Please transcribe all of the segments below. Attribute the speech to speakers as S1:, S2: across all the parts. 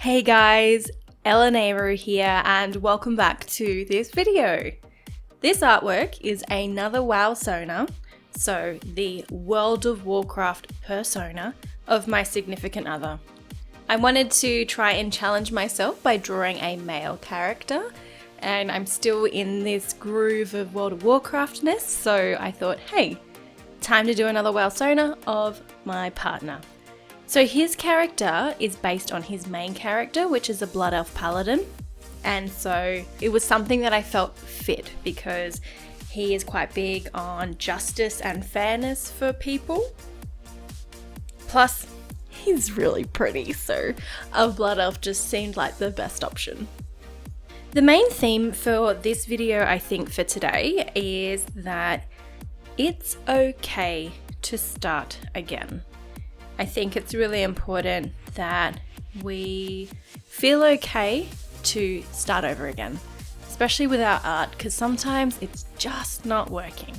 S1: Hey guys, Eleanor here and welcome back to this video. This artwork is another WoWSona, so the World of Warcraft persona of my significant other. I wanted to try and challenge myself by drawing a male character, and I'm still in this groove of World of Warcraftness, so I thought, hey, time to do another WoWSona of my partner. So his character is based on his main character, which is a Blood Elf Paladin. And so it was something that I felt fit because he is quite big on justice and fairness for people. Plus, he's really pretty, so a Blood Elf just seemed like the best option. The main theme for this video, I think, for today is that it's okay to start again. I think it's really important that we feel okay to start over again, especially with our art, because sometimes it's just not working.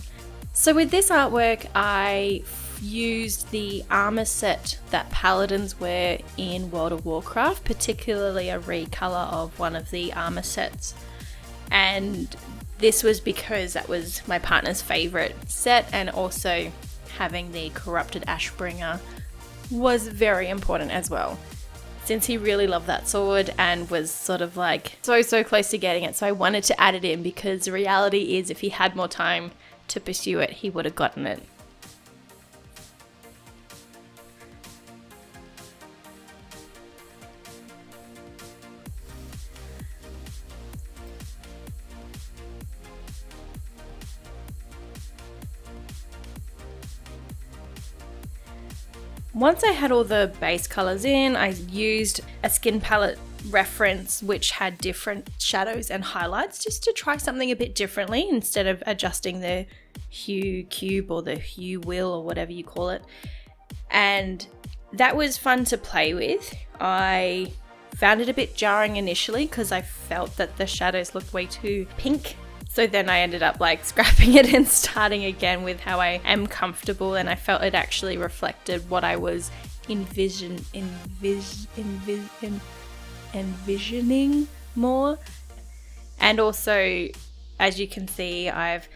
S1: So with this artwork, I used the armor set that Paladins wear in World of Warcraft, particularly a recolor of one of the armor sets. And this was because that was my partner's favorite set, and also having the corrupted Ashbringer was very important as well, since he really loved that sword and was sort of like so close to getting it. So I wanted to add it in because the reality is if he had more time to pursue it, he would have gotten it. Once I had all the base colors in, I used a skin palette reference which had different shadows and highlights just to try something a bit differently instead of adjusting the hue cube or the hue wheel or whatever you call it. And that was fun to play with. I found it a bit jarring initially because I felt that the shadows looked way too pink. So then I ended up like scrapping it and starting again with how I am comfortable, and I felt it actually reflected what I was envisioning more. And also, as you can see, I've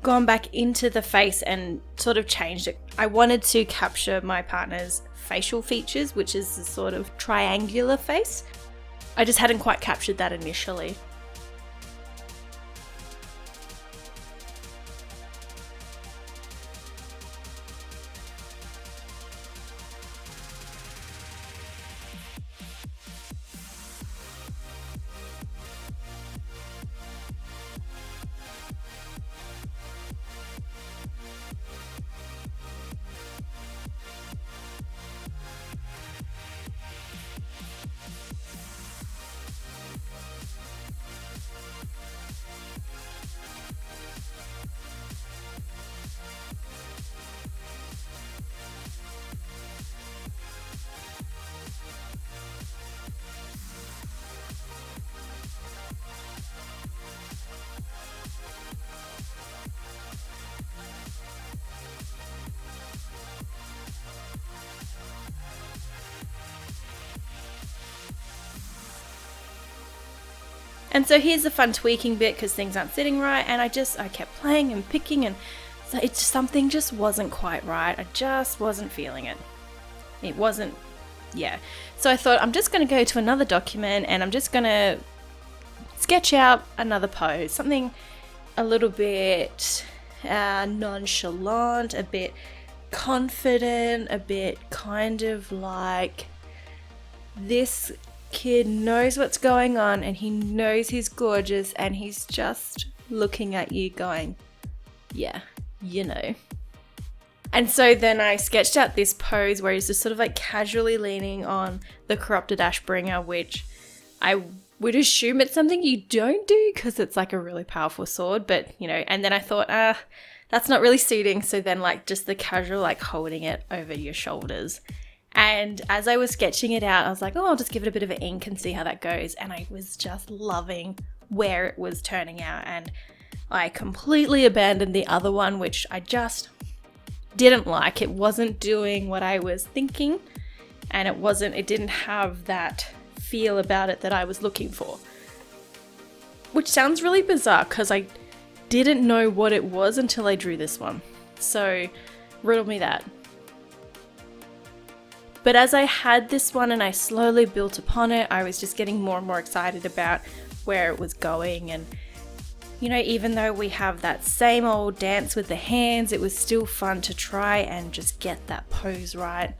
S1: gone back into the face and sort of changed it. I wanted to capture my partner's facial features, which is the sort of triangular face. I just hadn't quite captured that initially. And so here's the fun tweaking bit because things aren't sitting right, and I kept playing and picking, and so something just wasn't quite right. I just wasn't feeling it. It wasn't, yeah. So I thought I'm just going to go to another document and I'm just going to sketch out another pose, something a little bit nonchalant, a bit confident, a bit kind of like this kid knows what's going on and he knows he's gorgeous and he's just looking at you going, yeah, you know. And so then I sketched out this pose where he's just sort of like casually leaning on the corrupted Ashbringer, which I would assume it's something you don't do because it's like a really powerful sword, but you know, and then I thought, that's not really suiting. So then like just the casual like holding it over your shoulders. And as I was sketching it out, I was like, oh, I'll just give it a bit of an ink and see how that goes. And I was just loving where it was turning out. And I completely abandoned the other one, which I just didn't like. It wasn't doing what I was thinking, and it didn't have that feel about it that I was looking for. Which sounds really bizarre because I didn't know what it was until I drew this one. So riddle me that. But as I had this one and I slowly built upon it, I was just getting more and more excited about where it was going. And you know, even though we have that same old dance with the hands, it was still fun to try and just get that pose right.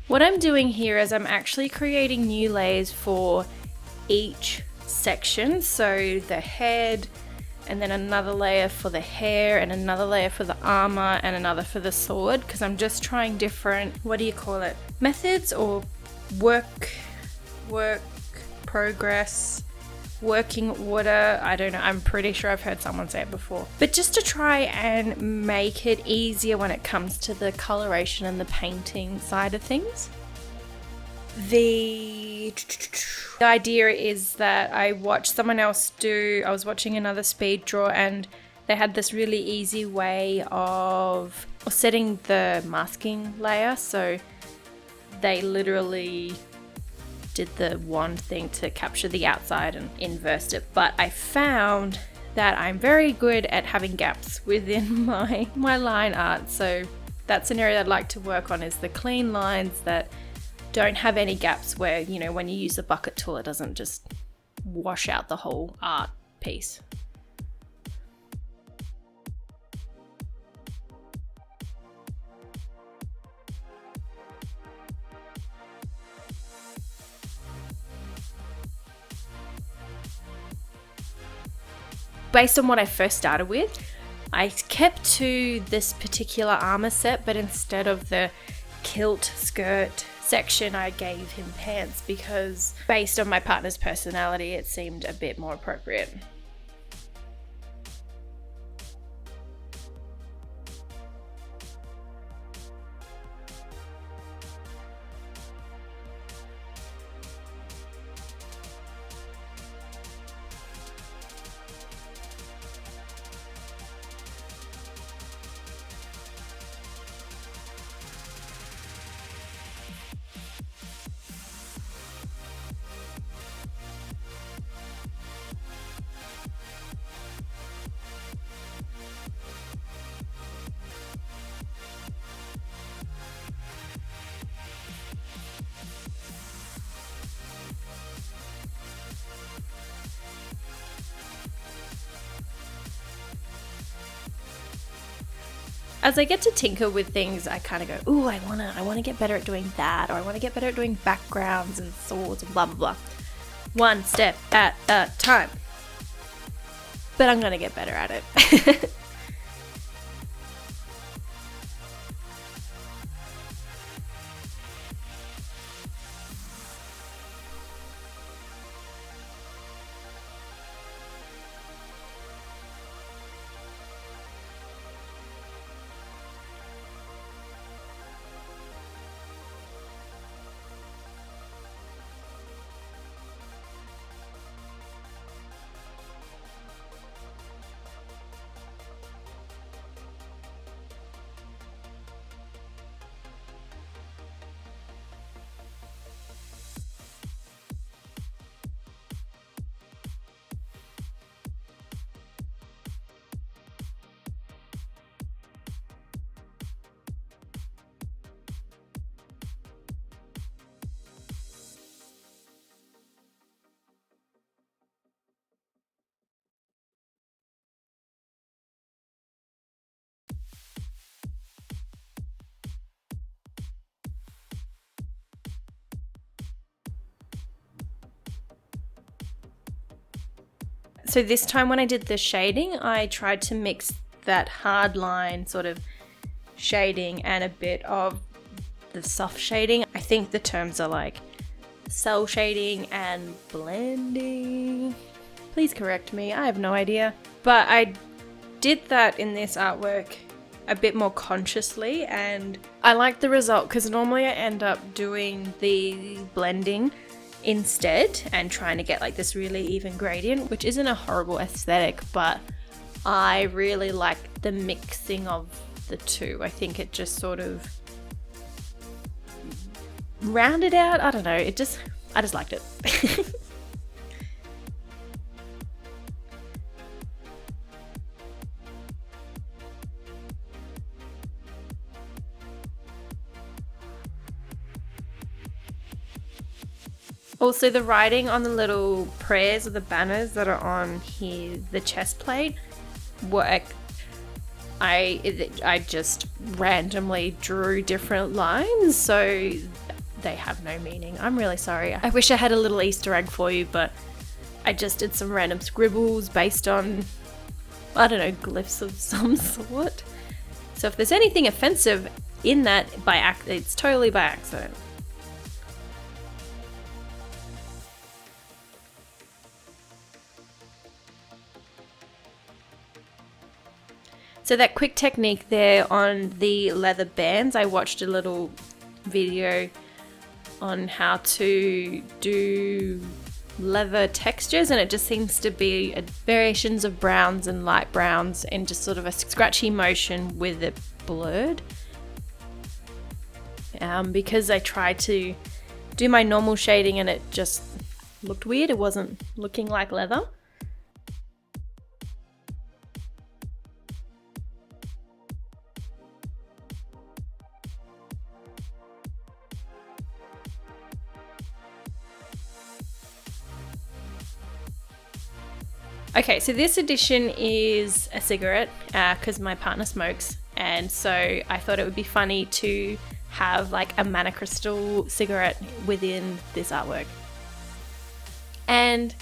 S1: What I'm doing here is I'm actually creating new layers for each section. So the head, and then another layer for the hair, and another layer for the armor, and another for the sword, because I'm just trying different, what do you call it, methods or work progress, working order, I don't know, I'm pretty sure I've heard someone say it before. But just to try and make it easier when it comes to the coloration and the painting side of things. The idea is that I watched someone else I was watching another speed draw, and they had this really easy way of setting the masking layer. So they literally did the wand thing to capture the outside and inversed it. But I found that I'm very good at having gaps within my line art. So that's an area I'd like to work on, is the clean lines that don't have any gaps where, you know, when you use the bucket tool, it doesn't just wash out the whole art piece. Based on what I first started with, I kept to this particular armor set, but instead of the kilt skirt section, I gave him pants because based on my partner's personality, it seemed a bit more appropriate. As I get to tinker with things, I kind of go, ooh, I wanna get better at doing that, or I wanna get better at doing backgrounds and swords and blah blah blah. One step at a time. But I'm gonna get better at it. So this time when I did the shading, I tried to mix that hard line sort of shading and a bit of the soft shading. I think the terms are like cell shading and blending. Please correct me, I have no idea. But I did that in this artwork a bit more consciously, and I like the result because normally I end up doing the blending instead and trying to get like this really even gradient, which isn't a horrible aesthetic, but I really like the mixing of the two. I think it just sort of rounded out. I don't know, I just liked it. Also, the writing on the little prayers or the banners that are on here, the chest plate, work. I just randomly drew different lines, so they have no meaning. I'm really sorry. I wish I had a little Easter egg for you, but I just did some random scribbles based on, I don't know, glyphs of some sort. So if there's anything offensive in that, it's totally by accident. So that quick technique there on the leather bands, I watched a little video on how to do leather textures, and it just seems to be variations of browns and light browns and just sort of a scratchy motion with it blurred. Because I tried to do my normal shading and it just looked weird. It wasn't looking like leather. Okay, so this edition is a cigarette because my partner smokes, and so I thought it would be funny to have like a mana crystal cigarette within this artwork. And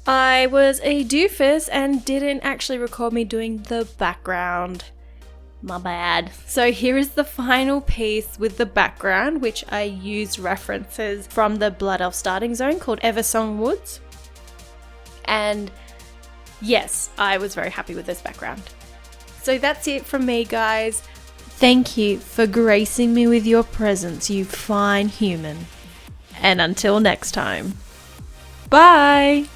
S1: I was a doofus and didn't actually record me doing the background. My bad. So here is the final piece with the background, which I used references from the Blood Elf starting zone called Eversong Woods. And yes, I was very happy with this background. So that's it from me, guys. Thank you for gracing me with your presence, you fine human. And until next time, bye!